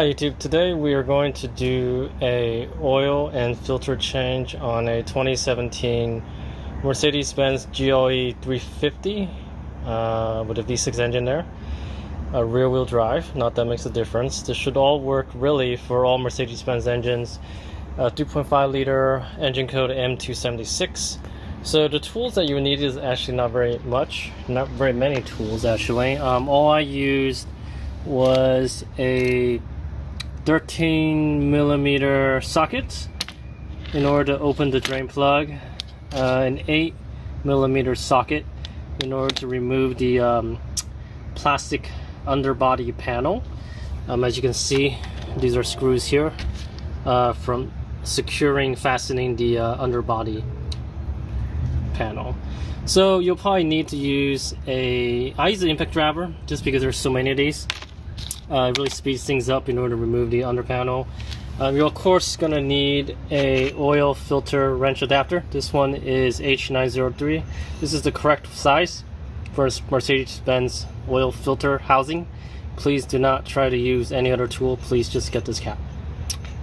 Hi YouTube, today we are going to do a oil and filter change on a 2017 Mercedes-Benz GLE 350 with a V6 engine there, a rear-wheel drive. Not that makes a difference. This should all work really for all Mercedes-Benz engines. 3.5 liter engine code M276. So the tools that you need is actually not very many tools actually. All I used was a 13mm socket in order to open the drain plug, an 8mm socket in order to remove the plastic underbody panel. As you can see, these are screws here from fastening the underbody panel. So you'll probably need to use I use the impact driver just because there's so many of these. It really speeds things up in order to remove the under panel. You're of course going to need a oil filter wrench adapter. This one is H903. This is the correct size for a Mercedes-Benz oil filter housing. Please do not try to use any other tool. Please just get this cap.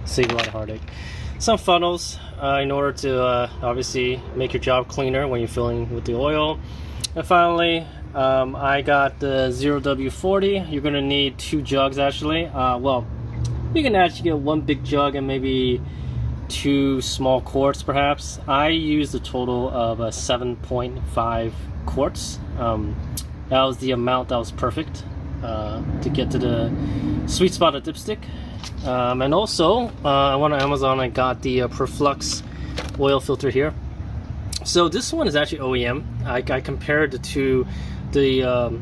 Save a lot of heartache. Some funnels in order to obviously make your job cleaner when you're filling with the oil. And finally, I got the 0W40. You're gonna need 2 jugs actually. Well, you can actually get 1 big jug and maybe 2 small quarts perhaps. I used a total of 7.5 quarts. That was the amount that was perfect to get to the sweet spot of dipstick. And also, I went on Amazon and got the Perflux oil filter here. So this one is actually OEM. I compared it to the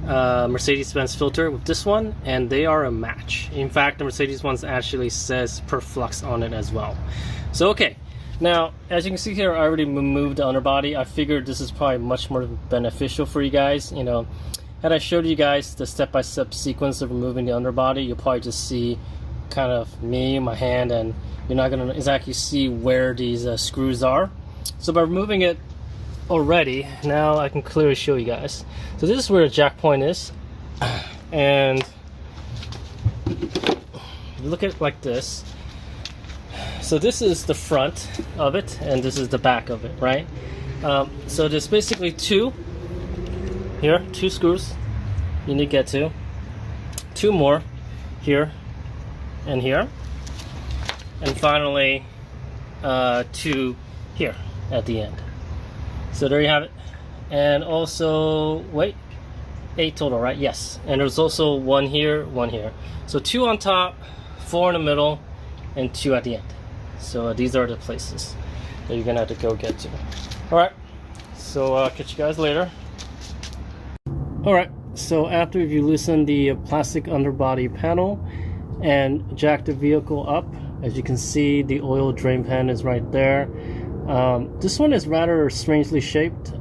Mercedes-Benz filter with this one, and they are a match. In fact, the Mercedes one actually says Perflux on it as well. So okay, now as you can see here, I already removed the underbody. I figured this is probably much more beneficial for you guys. You know, had I showed you guys the step-by-step sequence of removing the underbody, you'll probably just see kind of me, my hand, and you're not going to exactly see where these screws are. So by removing it already, now I can clearly show you guys. So this is where the jack point is, and look at it like this. So this is the front of it, and this is the back of it, right? So there's basically 2 screws you need to get to, 2 more here and here, and finally 2 here at the end. So there you have it. And also, wait, 8 total, right? Yes. And there's also 1 here, 1 here. So 2 on top, 4 in the middle, and 2 at the end. So these are the places that you're gonna have to go get to. Alright, so catch you guys later. Alright, so after you loosen the plastic underbody panel and jack the vehicle up, as you can see, the oil drain pan is right there. This one is rather strangely shaped,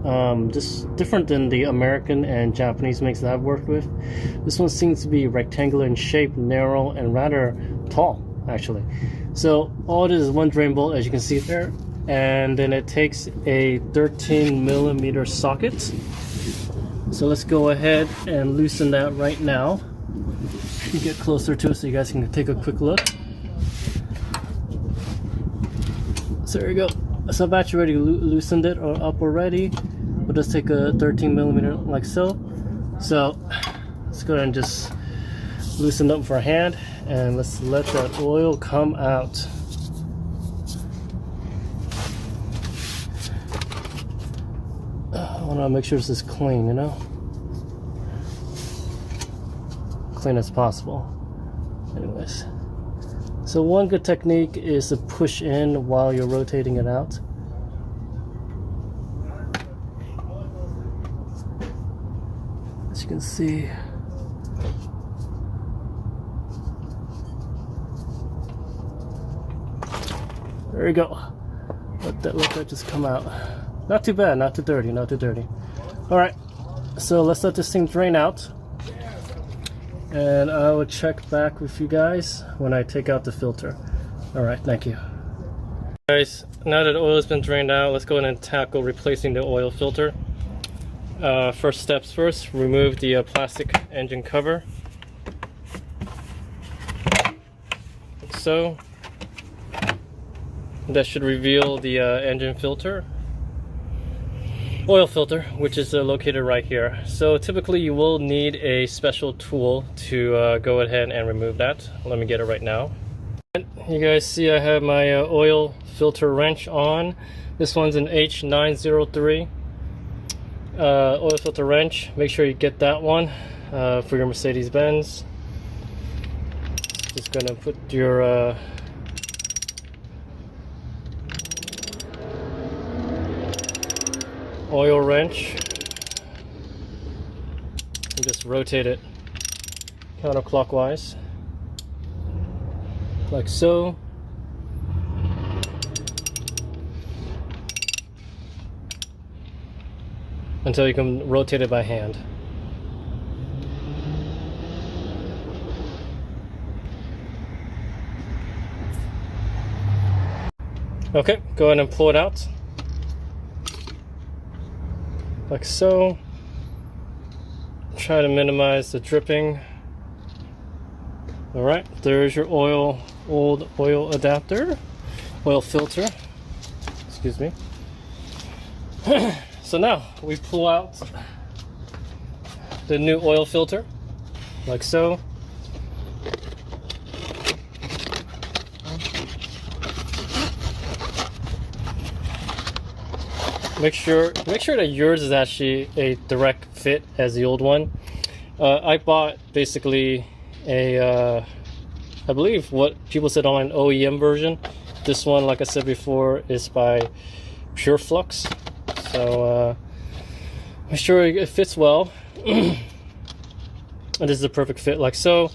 just different than the American and Japanese makes that I've worked with. This one seems to be rectangular in shape, narrow, and rather tall actually. So all it is 1 drain bolt, as you can see there, and then it takes a 13mm socket. So let's go ahead and loosen that right now. Get closer to it so you guys can take a quick look. So there you go. So I've actually already loosened it up already. We'll just take a 13mm like so. So let's go ahead and just loosen up for a hand, and let's let that oil come out. I want to make sure this is clean, you know, clean as possible. Anyways. So one good technique is to push in while you're rotating it out. As you can see, there you go. Let that just come out. Not too bad, not too dirty, not too dirty. Alright, so let's let this thing drain out, and I will check back with you guys when I take out the filter. Alright, thank you. Guys, now that the oil has been drained out, let's go ahead and tackle replacing the oil filter. First steps first, remove the plastic engine cover. so. That should reveal the engine filter, oil filter, which is located right here. So typically you will need a special tool to go ahead and remove that. Let me get it right now. You guys see I have my oil filter wrench on. This one's an H903 oil filter wrench. Make sure you get that one for your Mercedes-Benz. Just gonna put your oil wrench and just rotate it counterclockwise like so. Until you can rotate it by hand. Okay, go ahead and pull it out. Like so. Try to minimize the dripping. Alright, there's your old oil adapter, oil filter, excuse me. So now we pull out the new oil filter, like so. Make sure that yours is actually a direct fit as the old one. I bought basically a, I believe what people said on an OEM version. This one, like I said before, is by Pure Flux. So make sure it fits well. And this is a perfect fit, like so.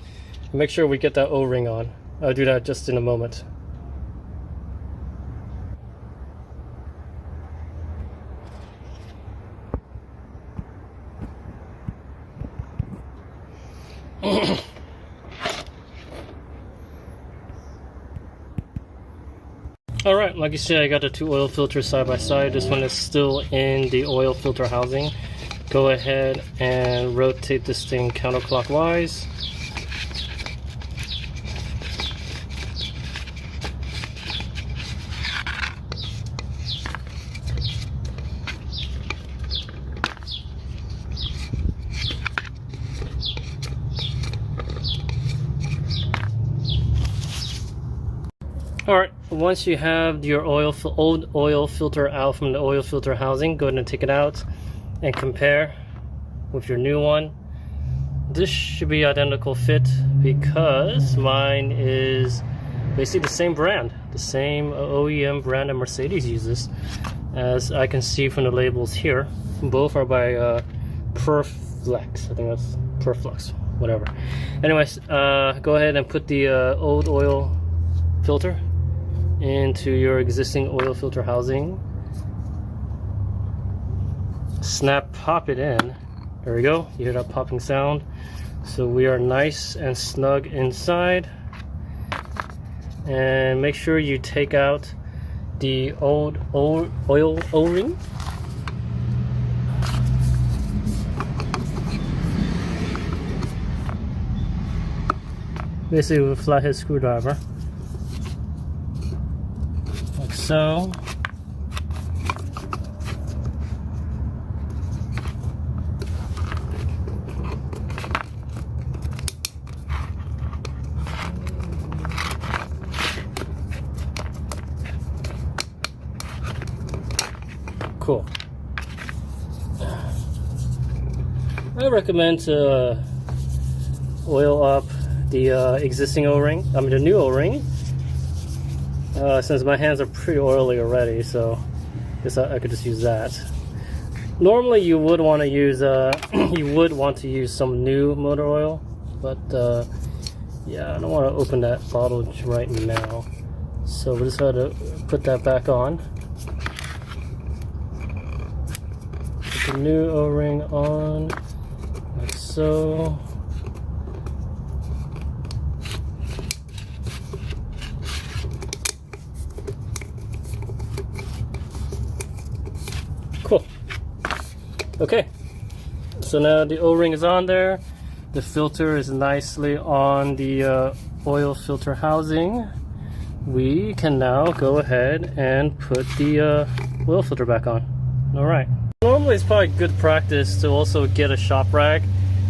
Make sure we get that O-ring on. I'll do that just in a moment. Alright, like you see, I got the two oil filters side by side. This one is still in the oil filter housing. Go ahead and rotate this thing counterclockwise. Alright, once you have your old oil filter out from the oil filter housing, go ahead and take it out and compare with your new one. This should be identical fit because mine is basically the same brand, the same OEM brand that Mercedes uses, as I can see from the labels here. Both are by Perflex. I think that's Perflux, whatever. Anyways, go ahead and put the old oil filter into your existing oil filter housing. Snap, pop it in. There we go. You hear that popping sound. So we are nice and snug inside. And make sure you take out the old oil O-ring. Basically with a flathead screwdriver. Like so. Cool. I recommend to oil up the existing O-ring, I mean the new O-ring, since my hands are pretty oily already, so I guess I could just use that. Normally you would want to use some new motor oil, but yeah, I don't want to open that bottle right now, so we'll just have to put that back on. Put the new O-ring on, like so. Cool. Okay, so now the O-ring is on there. The filter is nicely on the oil filter housing, we can now go ahead and put the oil filter back on. Alright. Normally it's probably good practice to also get a shop rag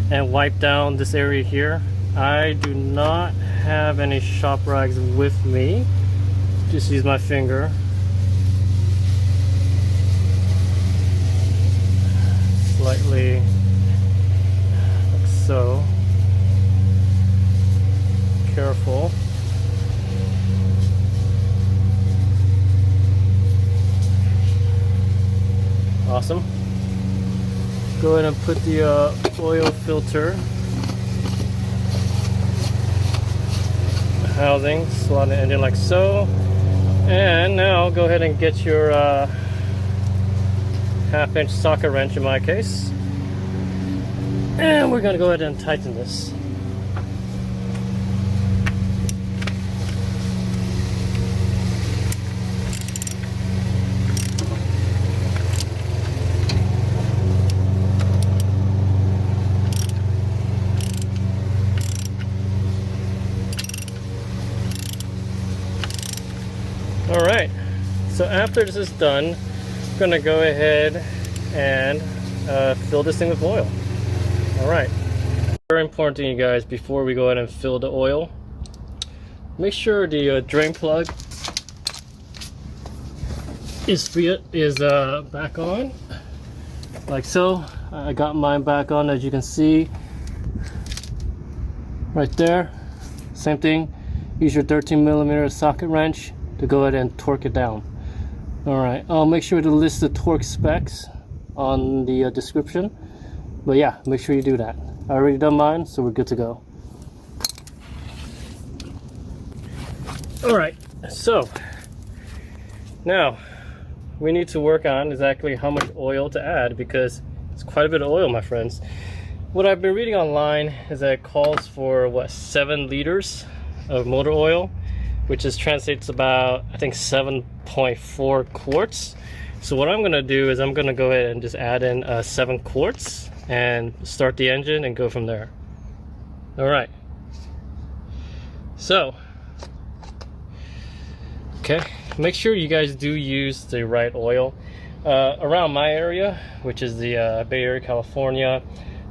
and wipe down this area here. I do not have any shop rags with me. Just use my finger. Slightly like so. Careful. Awesome. Go ahead and put the oil filter housing, slot it in like so. And now go ahead and get your 1/2-inch socket wrench in my case. And we're gonna go ahead and tighten this. Alright, so after this is done, I'm going to go ahead and fill this thing with oil. Alright, very important thing, you guys, before we go ahead and fill the oil, make sure the drain plug is back on, like so. I got mine back on, as you can see, right there. Same thing, use your 13mm socket wrench to go ahead and torque it down. Alright, I'll make sure to list the torque specs on the description. But yeah, make sure you do that. I already done mine, so we're good to go. Alright, so now we need to work on exactly how much oil to add, because it's quite a bit of oil, my friends. What I've been reading online is that it calls for, what, 7 liters of motor oil, which translates about, I think, 7.4 quarts. So what I'm gonna do is I'm gonna go ahead and just add in 7 quarts and start the engine and go from there. Alright. So, okay, make sure you guys do use the right oil. Around my area, which is the Bay Area, California,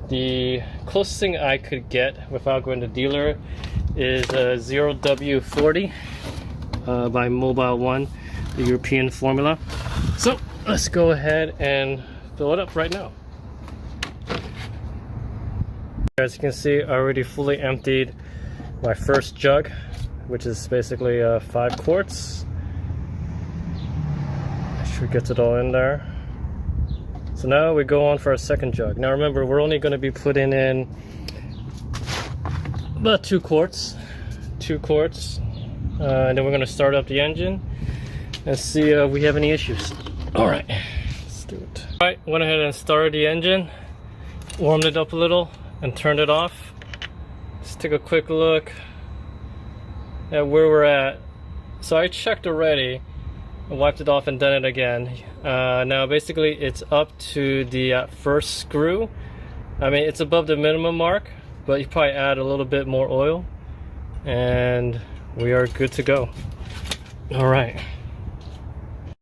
the closest thing I could get without going to dealer is 0W40 by Mobile One, the European formula. So let's go ahead and fill it up right now. As you can see, I already fully emptied my first jug, which is basically 5 quarts. Make sure it gets it all in there. So now we go on for a second jug. Now remember, we're only going to be putting in about 2 quarts, and then we're going to start up the engine and see if we have any issues. Alright, let's do it. Alright, went ahead and started the engine, warmed it up a little, and turned it off. Let's take a quick look at where we're at. So I checked already, wiped it off and done it again. Now basically it's up to the first screw. I mean, it's above the minimum mark, but you probably add a little bit more oil and we are good to go. All right.